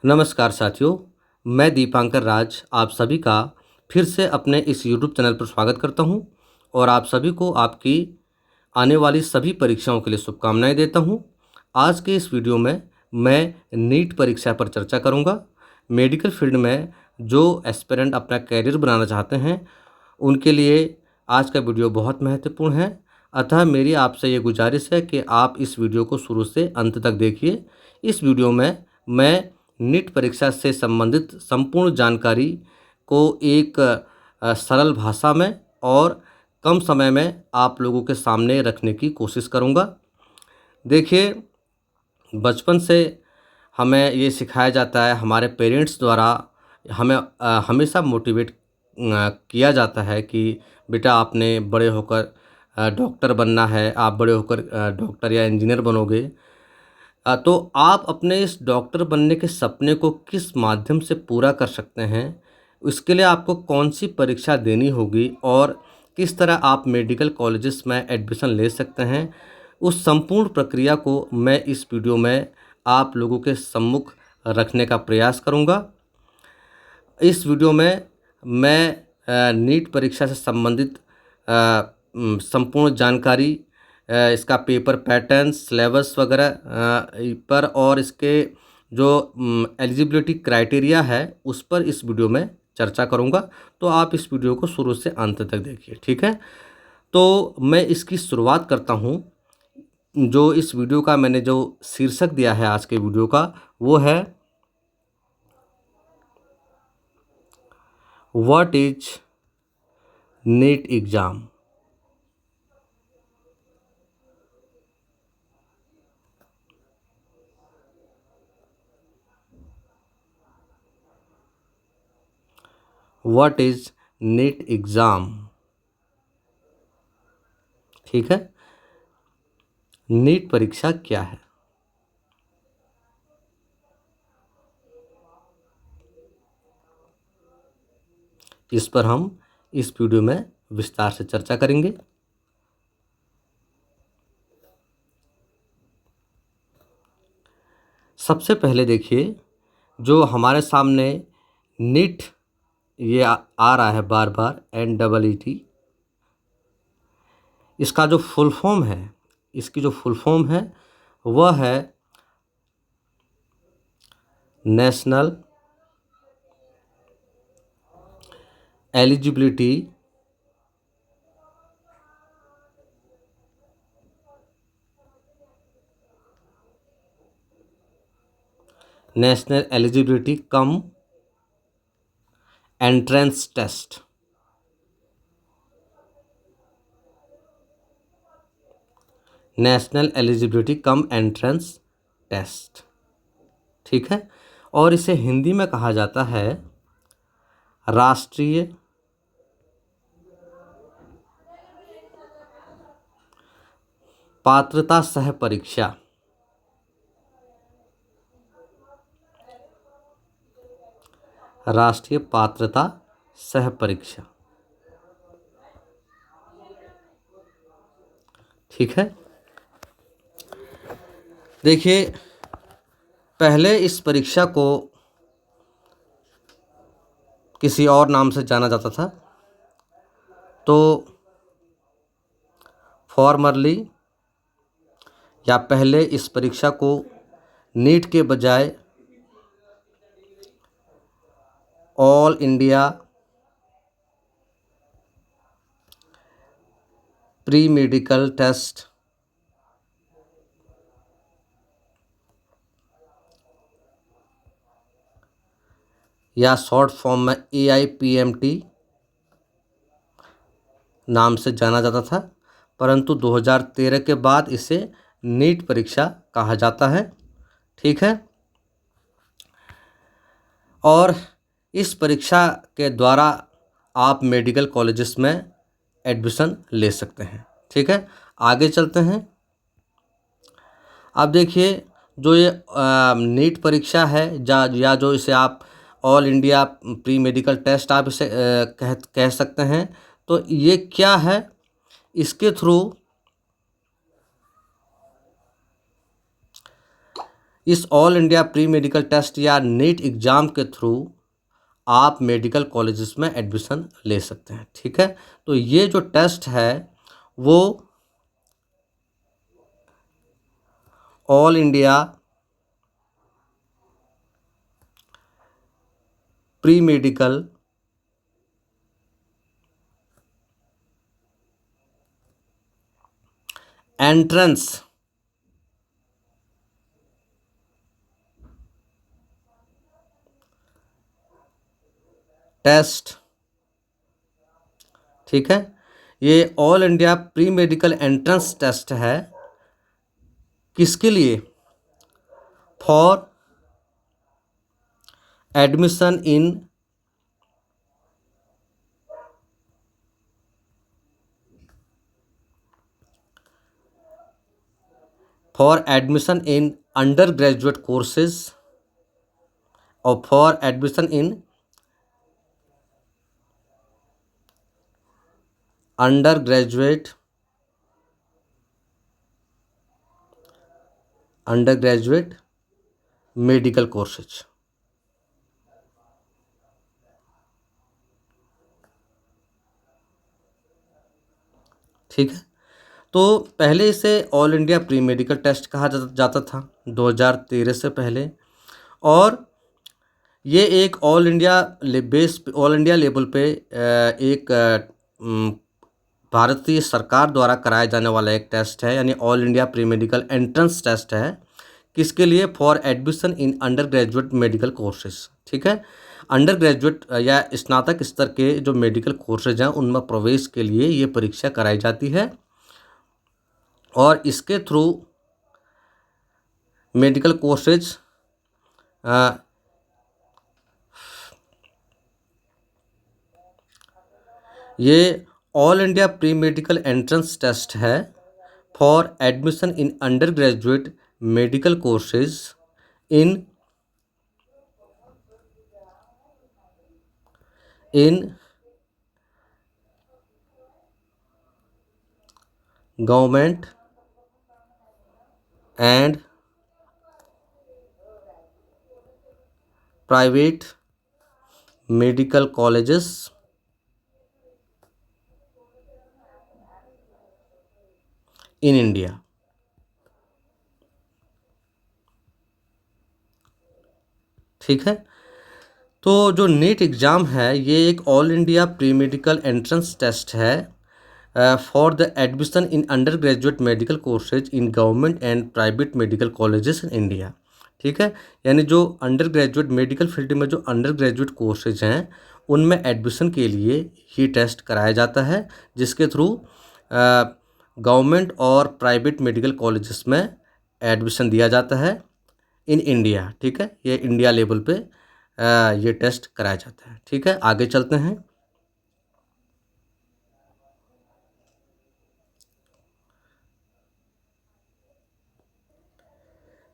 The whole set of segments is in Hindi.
नमस्कार साथियों, मैं दीपांकर राज आप सभी का फिर से अपने इस यूट्यूब चैनल पर स्वागत करता हूं और आप सभी को आपकी आने वाली सभी परीक्षाओं के लिए शुभकामनाएं देता हूं। आज के इस वीडियो में मैं नीट परीक्षा पर चर्चा करूंगा। मेडिकल फील्ड में जो एस्पिरेंट अपना कैरियर बनाना चाहते हैं, उनके लिए आज का वीडियो बहुत महत्वपूर्ण है। अतः मेरी आपसे ये गुजारिश है कि आप इस वीडियो को शुरू से अंत तक देखिए। इस वीडियो में मैं नीट परीक्षा से संबंधित संपूर्ण जानकारी को एक सरल भाषा में और कम समय में आप लोगों के सामने रखने की कोशिश करूंगा। देखिए, बचपन से हमें ये सिखाया जाता है, हमारे पेरेंट्स द्वारा हमें हमेशा मोटिवेट किया जाता है कि बेटा आपने बड़े होकर डॉक्टर बनना है, आप बड़े होकर डॉक्टर या इंजीनियर बनोगे। तो आप अपने इस डॉक्टर बनने के सपने को किस माध्यम से पूरा कर सकते हैं, इसके लिए आपको कौन सी परीक्षा देनी होगी और किस तरह आप मेडिकल कॉलेजेस में एडमिशन ले सकते हैं, उस संपूर्ण प्रक्रिया को मैं इस वीडियो में आप लोगों के सम्मुख रखने का प्रयास करूंगा। इस वीडियो में मैं नीट परीक्षा से संबंधित संपूर्ण जानकारी, इसका पेपर पैटर्न, सिलेबस वगैरह पर और इसके जो एलिजिबिलिटी क्राइटेरिया है उस पर इस वीडियो में चर्चा करूंगा। तो आप इस वीडियो को शुरू से अंत तक देखिए, ठीक है। तो मैं इसकी शुरुआत करता हूं। जो इस वीडियो का मैंने जो शीर्षक दिया है आज के वीडियो का, वो है what is NEET exam. What is NEET exam, ठीक है। नीट परीक्षा क्या है? इस पर हम इस वीडियो में विस्तार से चर्चा करेंगे। सबसे पहले देखिए, जो हमारे सामने नीट ये आ रहा है बार बार, NEET, इसका जो फुल फॉर्म है, इसकी जो फुल फॉर्म है वह है national eligibility cum entrance test. National eligibility cum entrance test, ठीक है। और इसे हिंदी में कहा जाता है राष्ट्रीय पात्रता सह परीक्षा। राष्ट्रीय पात्रता सह परीक्षा, ठीक है। देखिए, पहले इस परीक्षा को किसी और नाम से जाना जाता था। तो फॉर्मरली या पहले इस परीक्षा को नीट के बजाय all India pre medical test या शॉर्ट फॉर्म में AIPMT नाम से जाना जाता था, परंतु 2013 के बाद इसे नीट परीक्षा कहा जाता है, ठीक है। और इस परीक्षा के द्वारा आप मेडिकल कॉलेजेस में एडमिशन ले सकते हैं, ठीक है। आगे चलते हैं। अब देखिए, जो ये नीट परीक्षा है या जो इसे आप all India pre medical test आप इसे कह सकते हैं। तो ये क्या है? इसके थ्रू इस all India pre medical test या नीट एग्ज़ाम के थ्रू आप मेडिकल कॉलेजेस में एडमिशन ले सकते हैं। ठीक है, तो ये जो टेस्ट है वो all India pre medical entrance test, ठीक है, ये all India pre medical entrance test है। किसके लिए? For admission in under graduate courses और for admission in under graduate medical courses. ठीक है, तो पहले इसे all India pre medical test कहा जाता था 2013 से पहले, और ये एक ऑल इंडिया लेवल पे एक भारतीय सरकार द्वारा कराया जाने वाला एक टेस्ट है, यानी all India pre medical entrance test है। किसके लिए? For admission in under graduate medical courses. ठीक है, अंडर ग्रेजुएट या स्नातक स्तर के जो मेडिकल कोर्सेज हैं उनमें प्रवेश के लिए ये परीक्षा कराई जाती है, और इसके थ्रू मेडिकल कोर्सेज ये all India pre medical entrance test है for admission in under graduate medical courses in government and private medical colleges in India. ठीक है, तो जो नीट एग्ज़ाम है ये एक all India pre medical entrance test है for the admission in under graduate medical courses in government and private medical colleges in India. ठीक है, यानी जो अंडर ग्रेजुएट मेडिकल फील्ड में जो अंडर ग्रेजुएट कोर्सेज हैं उनमें एडमिशन के लिए ही टेस्ट कराया जाता है, जिसके थ्रू गवर्नमेंट और प्राइवेट मेडिकल कॉलेजेस में एडमिशन दिया जाता है इन इंडिया। ठीक है, ये इंडिया लेवल पे ये टेस्ट कराया जाता है। ठीक है, आगे चलते हैं।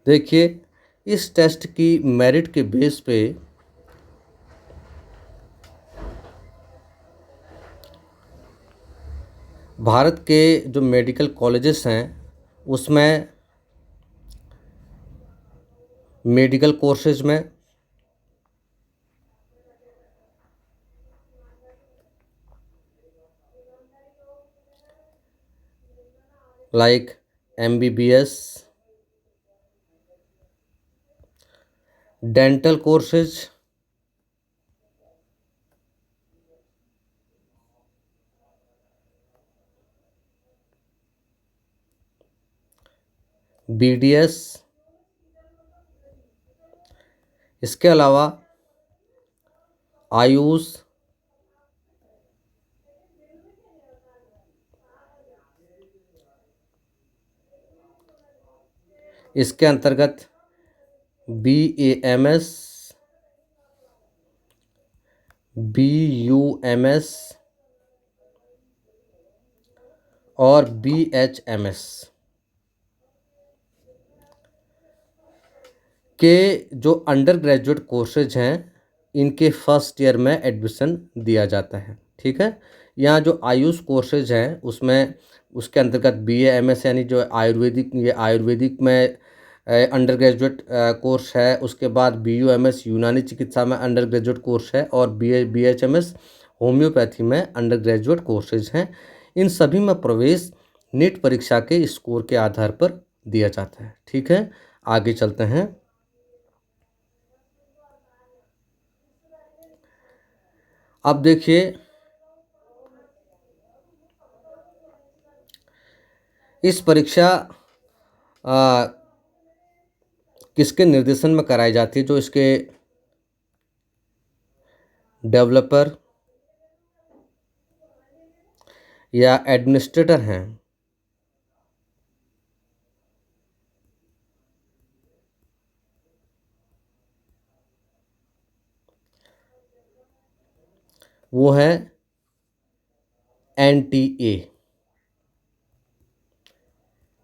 देखिए, इस टेस्ट की मेरिट के बेस पे भारत के जो मेडिकल कॉलेजेस हैं उसमें मेडिकल कोर्सेज में like MBBS, dental courses, BDS, इसके अलावा आयुष, इसके अंतर्गत BAMS, BUMS और BHMS के जो अंडर ग्रेजुएट कोर्सेज हैं इनके फर्स्ट ईयर में एडमिशन दिया जाता है। ठीक है, यहाँ जो आयुष कोर्सेज हैं उसमें उसके अंतर्गत BAMS यानी जो आयुर्वेदिक में अंडर ग्रेजुएट कोर्स है। उसके बाद BUMS यूनानी चिकित्सा में अंडर ग्रेजुएट कोर्स है और BHMS होम्योपैथी में अंडर ग्रेजुएट कोर्सेज हैं। इन सभी में प्रवेश नीट परीक्षा के स्कोर के आधार पर दिया जाता है। ठीक है, आगे चलते हैं। अब देखिए, इस परीक्षा किसके निर्देशन में कराई जाती है? जो इसके डेवलपर या एडमिनिस्ट्रेटर हैं, वो है NTA।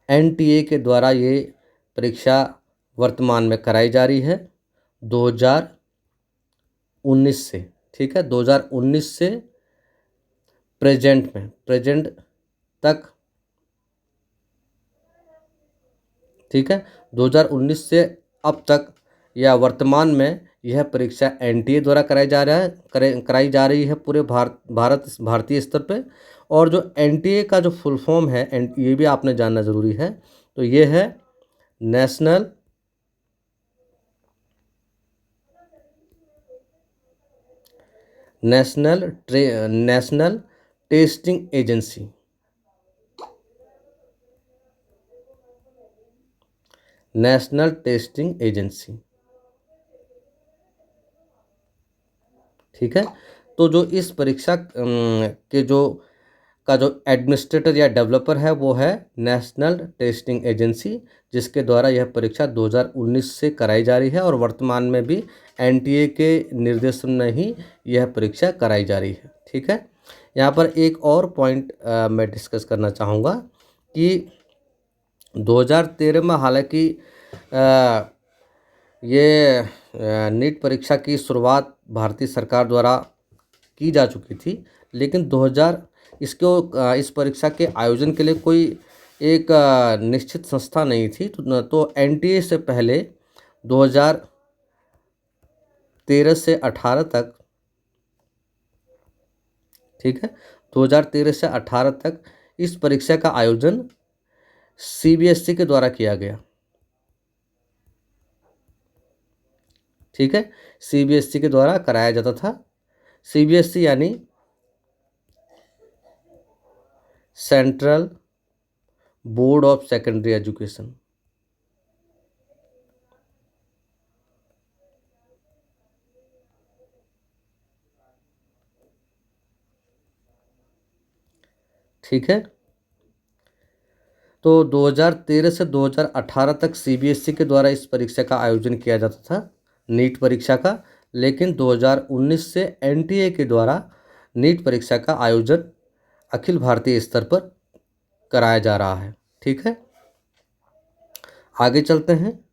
NTA के द्वारा ये परीक्षा वर्तमान में कराई जा रही है 2019 से। ठीक है, 2019 से प्रेजेंट तक। ठीक है, 2019 से अब तक या वर्तमान में यह परीक्षा NTA द्वारा कराई जा रही है पूरे भारतीय स्तर पे। और जो NTA का जो फुल फॉर्म है, ये भी आपने जानना ज़रूरी है। तो ये है national testing agency. National testing agency. ठीक है, तो जो इस परीक्षा के जो एडमिनिस्ट्रेटर या डेवलपर है वो है नेशनल टेस्टिंग एजेंसी, जिसके द्वारा यह परीक्षा 2019 से कराई जा रही है और वर्तमान में भी NTA के निर्देशन में ही यह परीक्षा कराई जा रही है। ठीक है, यहाँ पर एक और पॉइंट मैं डिस्कस करना चाहूँगा कि 2013 में हालांकि ये नीट परीक्षा की शुरुआत भारतीय सरकार द्वारा की जा चुकी थी, लेकिन इस परीक्षा के आयोजन के लिए कोई एक निश्चित संस्था नहीं थी। तो NTA से पहले 2013 से 18 तक, ठीक है, 2013 से 18 तक इस परीक्षा का आयोजन CBSE के द्वारा किया गया। ठीक है, CBSE के द्वारा कराया जाता था। CBSE यानी central board of secondary education. ठीक है, तो 2013 से 2018 तक CBSE के द्वारा इस परीक्षा का आयोजन किया जाता था, नीट परीक्षा का। लेकिन 2019 से NTA के द्वारा नीट परीक्षा का आयोजन अखिल भारतीय स्तर पर कराया जा रहा है। ठीक है, आगे चलते हैं।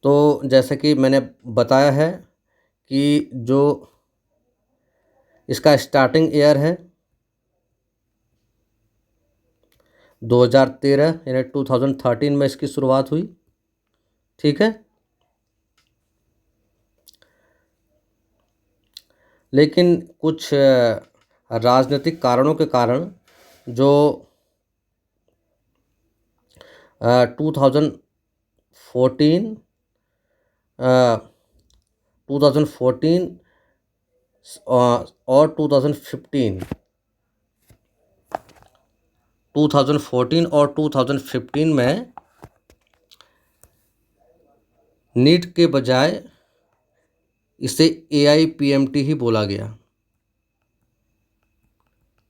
तो जैसे कि मैंने बताया है कि जो इसका स्टार्टिंग ईयर है 2013 यानी 2013 में इसकी शुरुआत हुई। ठीक है, लेकिन कुछ राजनीतिक कारणों के कारण जो 2014 और 2015 में नीट के बजाय इसे AIPMT ही बोला गया।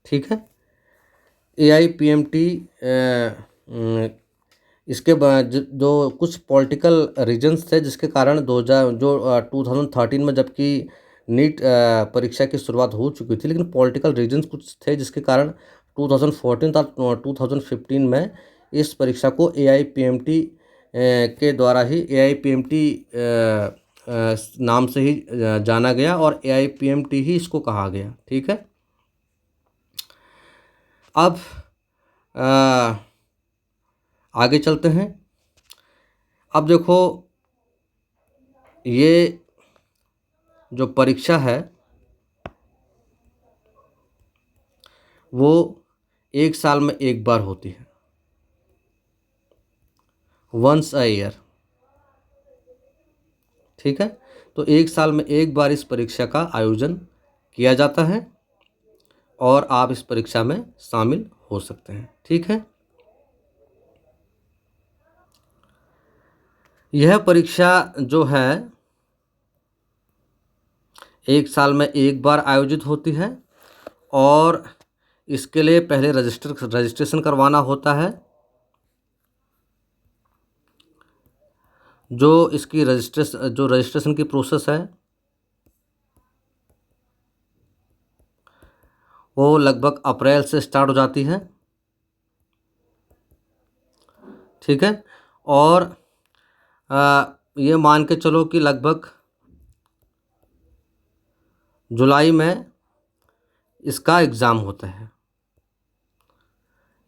ठीक है, AIPMT इसके बाद जो कुछ पॉलिटिकल रीजन्स थे जिसके कारण 2013 में, जबकि नीट परीक्षा की शुरुआत हो चुकी थी, लेकिन पॉलिटिकल रीजन्स कुछ थे जिसके कारण 2014 तक 2015 में इस परीक्षा को AIPMT के द्वारा ही AIPMT नाम से ही जाना गया और AIPMT ही इसको कहा गया। ठीक है। अब आगे चलते हैं। अब देखो, ये जो परीक्षा है वो 1 साल में एक बार होती है, वंस अ ईयर। ठीक है। तो 1 साल में एक बार इस परीक्षा का आयोजन किया जाता है और आप इस परीक्षा में शामिल हो सकते हैं। ठीक है। यह परीक्षा जो है 1 साल में एक बार आयोजित होती है और इसके लिए पहले रजिस्ट्रेशन करवाना होता है। जो रजिस्ट्रेशन की प्रोसेस है वो लगभग अप्रैल से स्टार्ट हो जाती है। ठीक है। और ये मान के चलो कि लगभग जुलाई में इसका एग्ज़ाम होता है।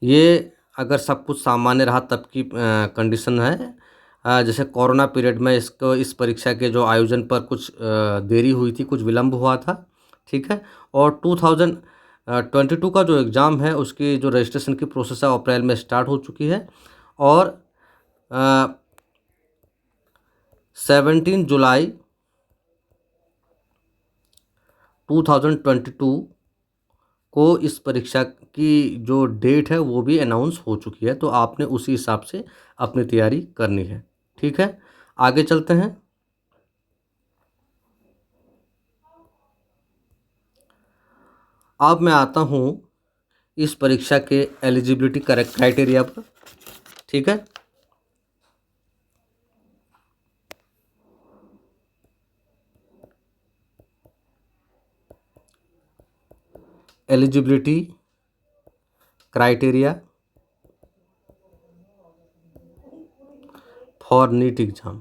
ये अगर सब कुछ सामान्य रहा तब की कंडीशन है। जैसे कोरोना पीरियड में इस परीक्षा के जो आयोजन पर कुछ देरी हुई थी, कुछ विलम्ब हुआ था। ठीक है। और 2022 का जो एग्ज़ाम है उसकी जो रजिस्ट्रेशन की प्रोसेस है अप्रैल में स्टार्ट हो चुकी है और 17 जुलाई 2022 को इस परीक्षा की जो डेट है वो भी अनाउंस हो चुकी है। तो आपने उसी हिसाब से अपनी तैयारी करनी है। ठीक है। आगे चलते हैं। अब मैं आता हूँ इस परीक्षा के एलिजिबिलिटी क्राइटेरिया पर। ठीक है। Eligibility criteria for NEET exam.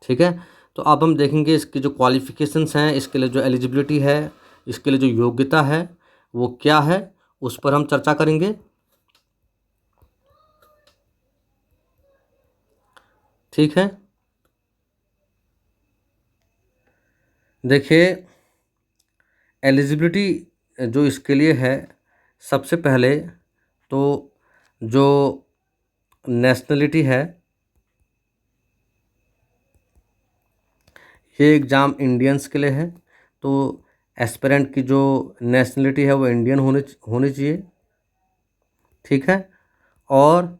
ठीक है। तो अब हम देखेंगे इसकी जो क्वालिफ़िकेशंस हैं, इसके लिए जो एलिजिबिलिटी है, इसके लिए जो योग्यता है वो क्या है, उस पर हम चर्चा करेंगे। ठीक है। देखिए, एलिजिबिलिटी जो इसके लिए है, सबसे पहले तो जो नेशनलिटी है, ये एग्ज़ाम इंडियंस के लिए है। तो एस्पिरेंट की जो नेशनलिटी है वो इंडियन होनी चाहिए। ठीक है। और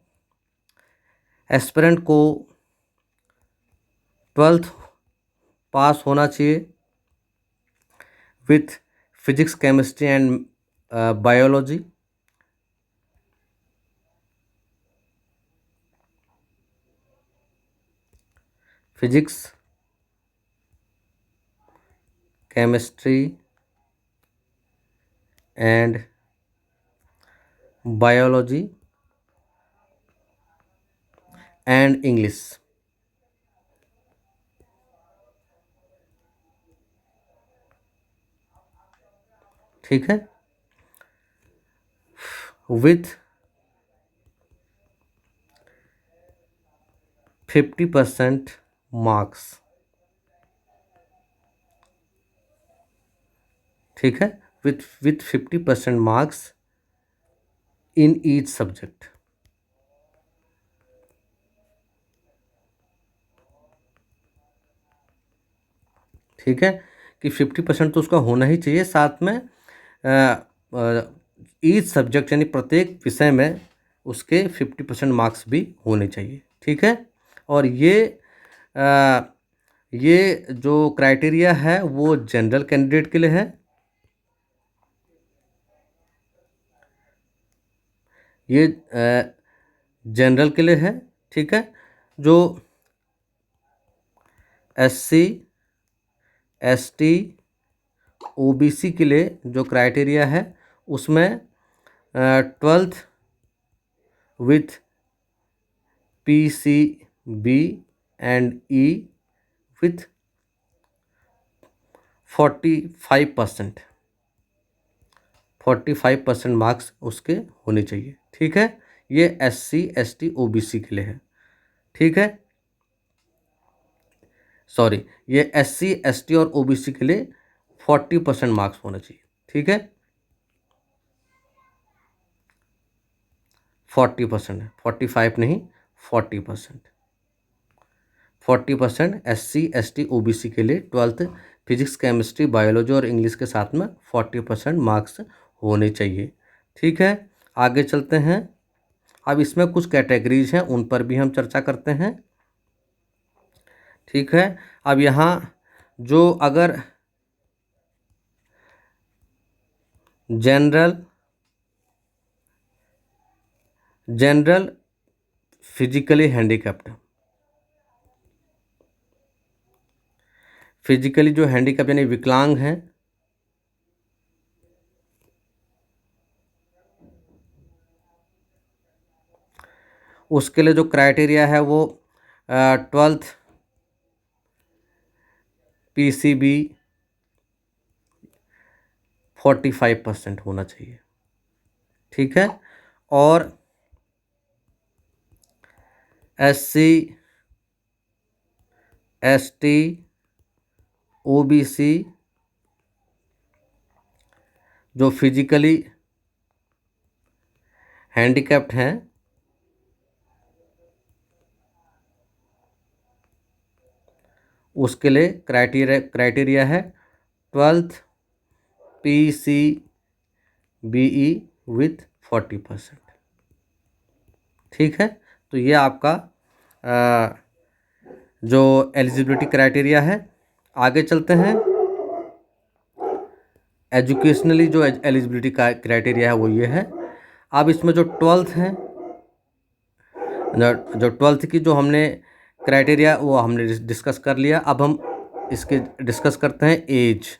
एस्पिरेंट को 12th पास होना चाहिए with physics, chemistry and biology. Physics, chemistry and biology and English. ठीक है। With 50% marks. ठीक है। With 50% marks in each subject. ठीक है। कि 50% तो उसका होना ही चाहिए, साथ में ईच सब्जेक्ट यानी प्रत्येक विषय में उसके 50% मार्क्स भी होने चाहिए। ठीक है। और ये जो क्राइटेरिया है वो जनरल कैंडिडेट के लिए है। ये जनरल के लिए है। ठीक है। जो SC, ST, OBC के लिए जो क्राइटेरिया है उसमें 12th with PCB and E with 45%, 45% marks उसके होने चाहिए। ठीक है, ये SC ST OBC के लिए है। ठीक है, सॉरी, ये SC ST और OBC के लिए 40% मार्क्स होना चाहिए। ठीक है, 40% है, 45 नहीं, 40%। 40% SC ST OBC के लिए 12th फिजिक्स केमिस्ट्री बायोलॉजी और इंग्लिश के साथ में 40% मार्क्स होने चाहिए। ठीक है, आगे चलते हैं। अब इसमें कुछ कैटेगरीज हैं, उन पर भी हम चर्चा करते हैं। ठीक है, अब यहाँ जो अगर जनरल फिजिकली हैंडीकैप्ड, फिजिकली जो हैंडीकैप यानी विकलांग हैं, उसके लिए जो क्राइटेरिया है वो 12th PCB 45% होना चाहिए। ठीक है, और SC ST OBC जो फिजिकली हैंडीकैप्ड हैं, उसके लिए क्राइटेरिया है 12th PCBE विथ 40%। ठीक है, तो ये आपका जो एलिजिबिलिटी क्राइटेरिया है। आगे चलते हैं। एजुकेशनली जो एलिजिबिलिटी का क्राइटेरिया है वो ये है। अब इसमें जो 12th है, जो 12th की जो हमने क्राइटेरिया वो हमने डिस्कस कर लिया। अब हम इसके डिस्कस करते हैं एज।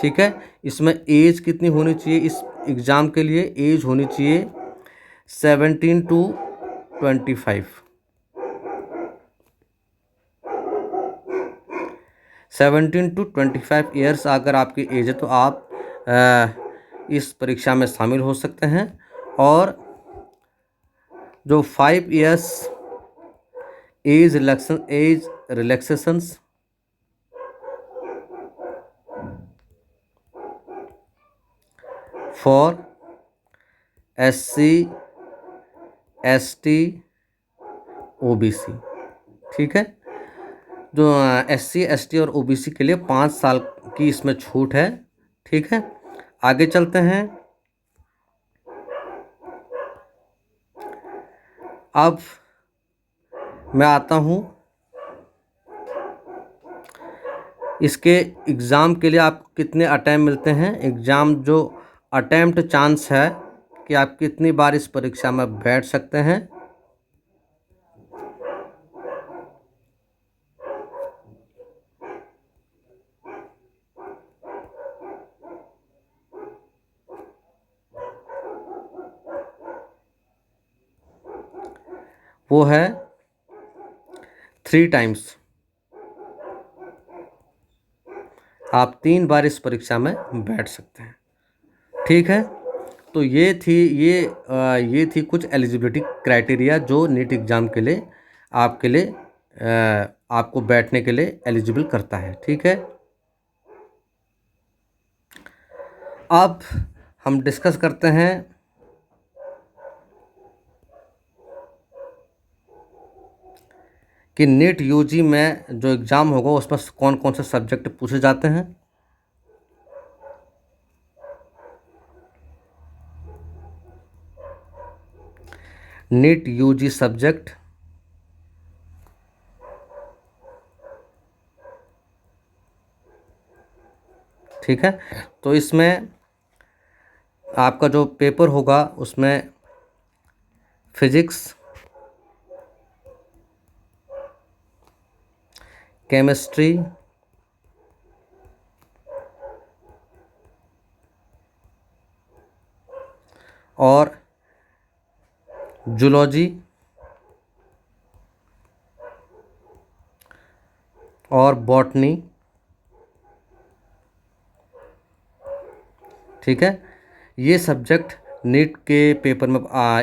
ठीक है, इसमें एज कितनी होनी चाहिए इस एग्ज़ाम के लिए? एज होनी चाहिए 17 to 25। 17 to 25 ईयर्स अगर आपकी एज है तो आप इस परीक्षा में शामिल हो सकते हैं। और जो 5 years age relaxations for SC ST OBC। ठीक है, जो SC ST और OBC के लिए 5 साल की इसमें छूट है। ठीक है, आगे चलते हैं। अब मैं आता हूँ इसके एग्ज़ाम के लिए आप कितने अटैम्प्ट मिलते हैं। एग्ज़ाम जो अटैम्प्ट चांस है कि आप कितनी बार इस परीक्षा में बैठ सकते हैं। वो है 3 टाइम्स। आप 3 बार इस परीक्षा में बैठ सकते हैं। ठीक है, तो ये थी कुछ एलिजिबिलिटी क्राइटेरिया जो नीट एग्ज़ाम के लिए आपको बैठने के लिए एलिजिबल करता है। ठीक है, अब हम डिस्कस करते हैं कि नीट यूजी में जो एग्ज़ाम होगा उसमें कौन कौन से सब्जेक्ट पूछे जाते हैं। नीट यूजी सब्जेक्ट ठीक है, तो इसमें आपका जो पेपर होगा उसमें फिजिक्स, केमिस्ट्री, और जूलॉजी और बॉटनी, ठीक है। ये सब्जेक्ट नीट के पेपर में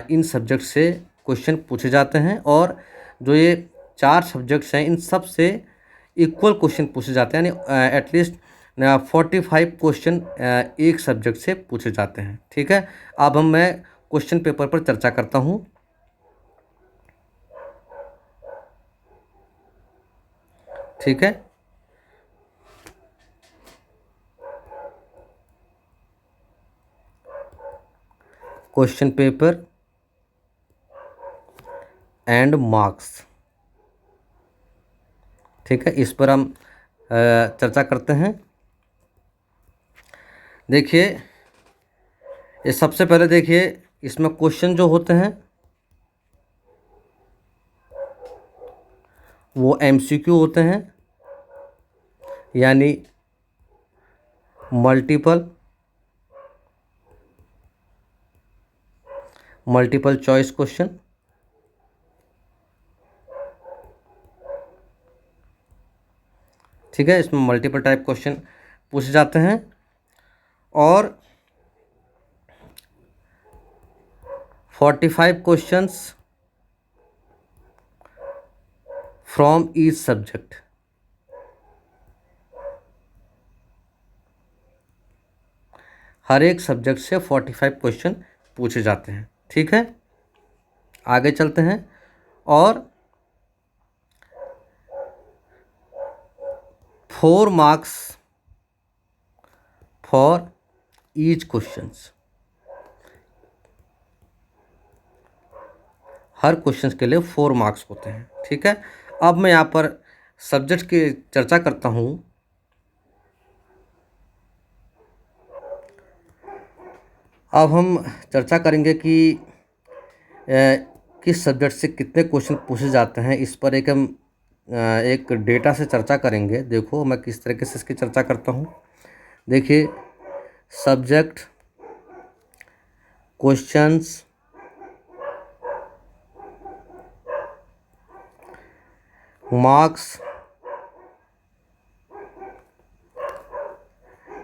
इन सब्जेक्ट से क्वेश्चन पूछे जाते हैं और जो ये 4 सब्जेक्ट्स हैं इन सब से इक्वल क्वेश्चन पूछे जाते हैं, यानी एटलीस्ट 45 क्वेश्चन एक सब्जेक्ट से पूछे जाते हैं, ठीक है। अब मैं क्वेश्चन पेपर पर चर्चा करता हूँ। ठीक है, क्वेश्चन पेपर एंड मार्क्स, ठीक है, इस पर हम चर्चा करते हैं। देखिए, ये सबसे पहले देखिए इसमें क्वेश्चन जो होते हैं वो एमसीक्यू होते हैं, यानी मल्टीपल चॉइस क्वेश्चन, ठीक है। इसमें मल्टीपल टाइप क्वेश्चन पूछे जाते हैं और 45 क्वेश्चंस फ्रॉम ईच सब्जेक्ट, हर एक सब्जेक्ट से 45 क्वेश्चन पूछे जाते हैं, ठीक है। आगे चलते हैं और 4 marks for each questions, her questions के लिए 4 मार्क्स होते हैं, ठीक है। अब मैं यहाँ पर सब्जेक्ट की चर्चा करता हूँ। अब हम चर्चा करेंगे कि किस सब्जेक्ट से कितने क्वेश्चन पूछे जाते हैं, इस पर हम एक डेटा से चर्चा करेंगे। देखो मैं किस तरीके से इसकी चर्चा करता हूँ। देखिए, सब्जेक्ट क्वेश्चंस मार्क्स,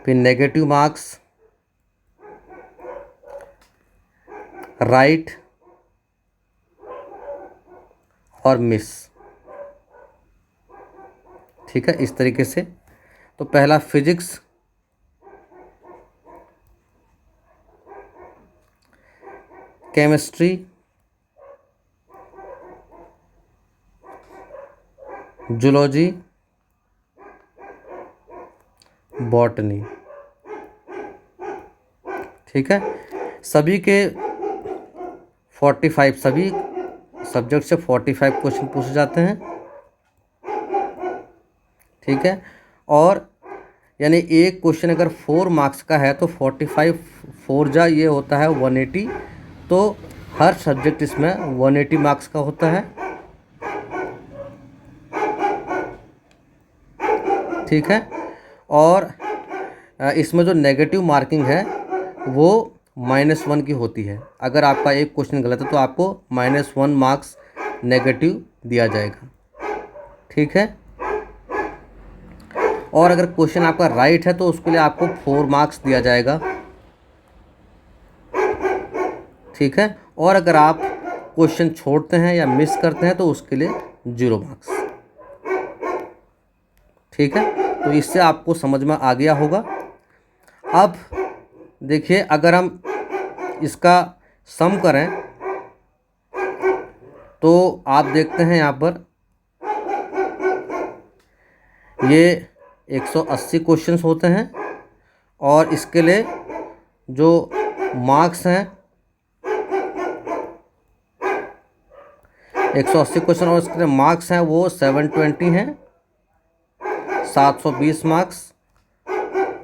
फिर नेगेटिव मार्क्स, राइट और मिस, ठीक है, इस तरीके से। तो पहला फिजिक्स, केमिस्ट्री, जूलॉजी, बॉटनी, ठीक है। सभी के 45, सभी सब्जेक्ट से 45 क्वेश्चन पूछे जाते हैं, ठीक है। और यानी एक क्वेश्चन अगर 4 मार्क्स का है तो 45 4 जा ये होता है 180, तो हर सब्जेक्ट इसमें 180 मार्क्स का होता है, ठीक है। और इसमें जो नेगेटिव मार्किंग है वो -1 की होती है। अगर आपका एक क्वेश्चन गलत है तो आपको -1 मार्क्स नेगेटिव दिया जाएगा, ठीक है। और अगर क्वेश्चन आपका राइट है तो उसके लिए आपको 4 मार्क्स दिया जाएगा, ठीक है। और अगर आप क्वेश्चन छोड़ते हैं या मिस करते हैं तो उसके लिए 0 मार्क्स, ठीक है। तो इससे आपको समझ में आ गया होगा। अब देखिए, अगर हम इसका सम करें तो आप देखते हैं यहाँ पर ये 180 क्वेश्चंस होते हैं और इसके लिए जो मार्क्स हैं 180 क्वेश्चन और इसके लिए मार्क्स हैं वो 720 हैं, 720 मार्क्स,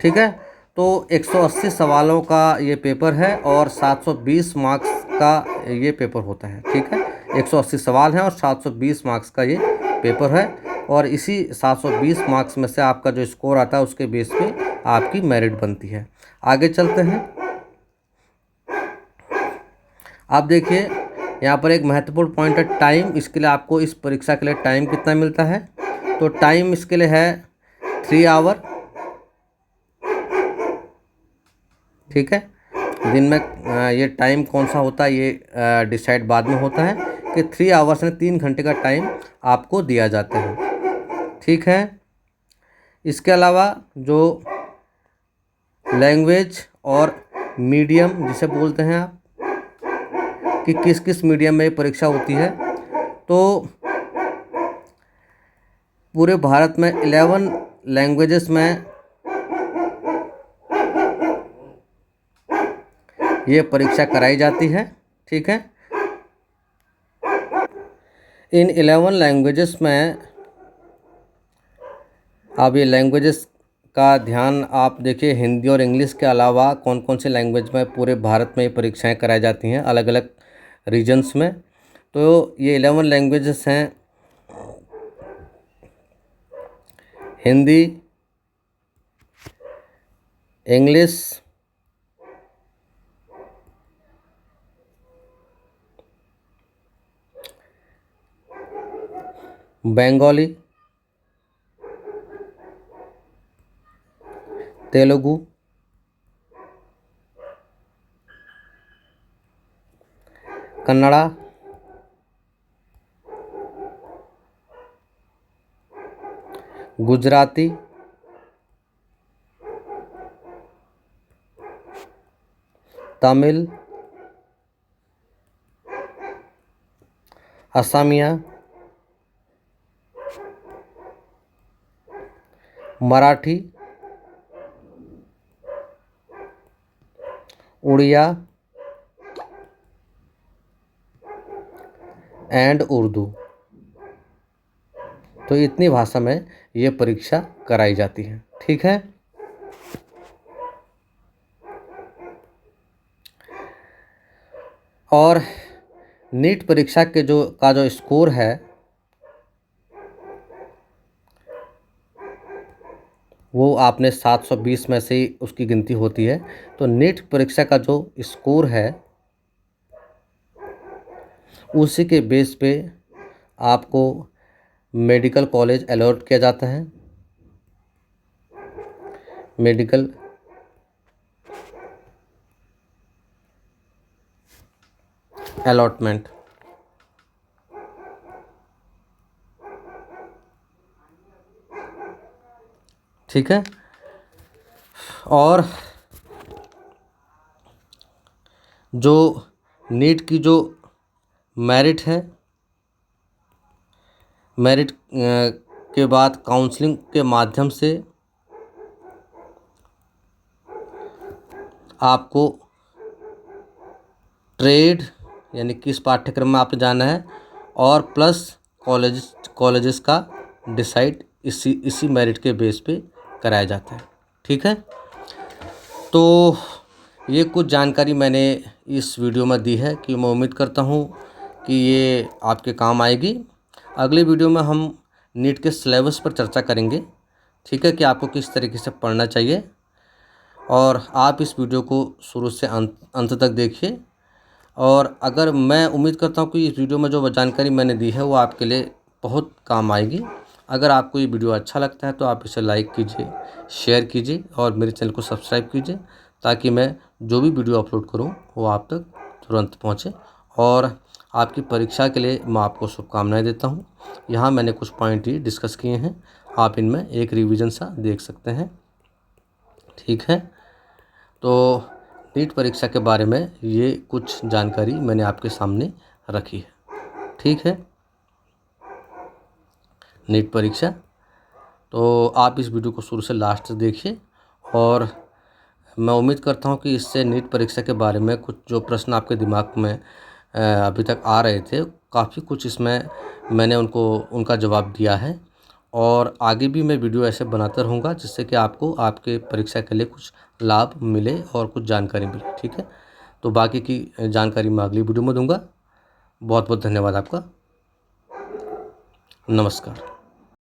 ठीक है। तो 180 सवालों का ये पेपर है और 720 मार्क्स का ये पेपर होता है, ठीक है। 180 सवाल हैं और 720 मार्क्स का ये पेपर है और इसी 720 मार्क्स में से आपका जो स्कोर आता है उसके बेस पे आपकी मेरिट बनती है। आगे चलते हैं। आप देखिए, यहाँ पर एक महत्वपूर्ण पॉइंट है टाइम। इसके लिए आपको इस परीक्षा के लिए टाइम कितना मिलता है, तो टाइम इसके लिए है 3 आवर। ठीक है, दिन में ये टाइम कौन सा होता है ये डिसाइड बाद में होता है कि 3 आवर्स में 3 घंटे का टाइम आपको दिया जाता है। ठीक है, इसके अलावा जो लैंग्वेज और मीडियम जिसे बोलते हैं आप कि किस किस मीडियम में परीक्षा होती है, तो पूरे भारत में 11 लैंग्वेजेस में ये परीक्षा कराई जाती है। ठीक है, इन 11 लैंग्वेजेस में अब ये लैंग्वेजेस का ध्यान आप देखिए, हिंदी और इंग्लिश के अलावा कौन कौन से लैंग्वेज में पूरे भारत में ये परीक्षाएं कराई जाती हैं अलग अलग रीजन्स में। तो ये 11 लैंग्वेजेस हैं, हिंदी, इंग्लिश, बंगाली, तेलुगु, कन्नड़ा, गुजराती, तमिल, असमिया, मराठी, उड़िया एंड उर्दू। तो इतनी भाषा में ये परीक्षा कराई जाती है। ठीक है, और नीट परीक्षा के जो स्कोर है वो आपने 720 में से ही उसकी गिनती होती है। तो नीट परीक्षा का जो स्कोर है उसी के बेस पे आपको मेडिकल कॉलेज अलॉट किया जाता है। Medical allotment. ठीक है, और जो नीट की जो मेरिट है, मेरिट के बाद काउंसलिंग के माध्यम से आपको ट्रेड यानी किस पाठ्यक्रम में आपने जाना है और प्लस कॉलेजेस का डिसाइड इसी मेरिट के बेस पे कराया जाता है। ठीक है, तो ये कुछ जानकारी मैंने इस वीडियो में दी है कि मैं उम्मीद करता हूँ कि ये आपके काम आएगी। अगले वीडियो में हम नीट के सिलेबस पर चर्चा करेंगे। ठीक है, कि आपको किस तरीके से पढ़ना चाहिए, और आप इस वीडियो को शुरू से अंत तक देखिए। और अगर मैं उम्मीद करता हूँ कि इस वीडियो में जो जानकारी मैंने दी है वो आपके लिए बहुत काम आएगी। अगर आपको ये वीडियो अच्छा लगता है तो आप इसे लाइक कीजिए, शेयर कीजिए और मेरे चैनल को सब्सक्राइब कीजिए, ताकि मैं जो भी वीडियो अपलोड करूँ वो आप तक तुरंत पहुँचे। और आपकी परीक्षा के लिए मैं आपको शुभकामनाएं देता हूँ। यहाँ मैंने कुछ पॉइंट ही डिस्कस किए हैं, आप इनमें एक रिवीजन सा देख सकते हैं। ठीक है, तो नीट परीक्षा के बारे में ये कुछ जानकारी मैंने आपके सामने रखी है। ठीक है, नीट परीक्षा, तो आप इस वीडियो को शुरू से लास्ट तक देखिए। और मैं उम्मीद करता हूँ कि इससे नीट परीक्षा के बारे में कुछ जो प्रश्न आपके दिमाग में अभी तक आ रहे थे, काफ़ी कुछ इसमें मैंने उनका जवाब दिया है। और आगे भी मैं वीडियो ऐसे बनाता रहूँगा जिससे कि आपको आपके परीक्षा के लिए कुछ लाभ मिले और कुछ जानकारी मिले। ठीक है, तो बाकी की जानकारी मैं अगली वीडियो में दूंगा। बहुत बहुत धन्यवाद आपका। नमस्कार।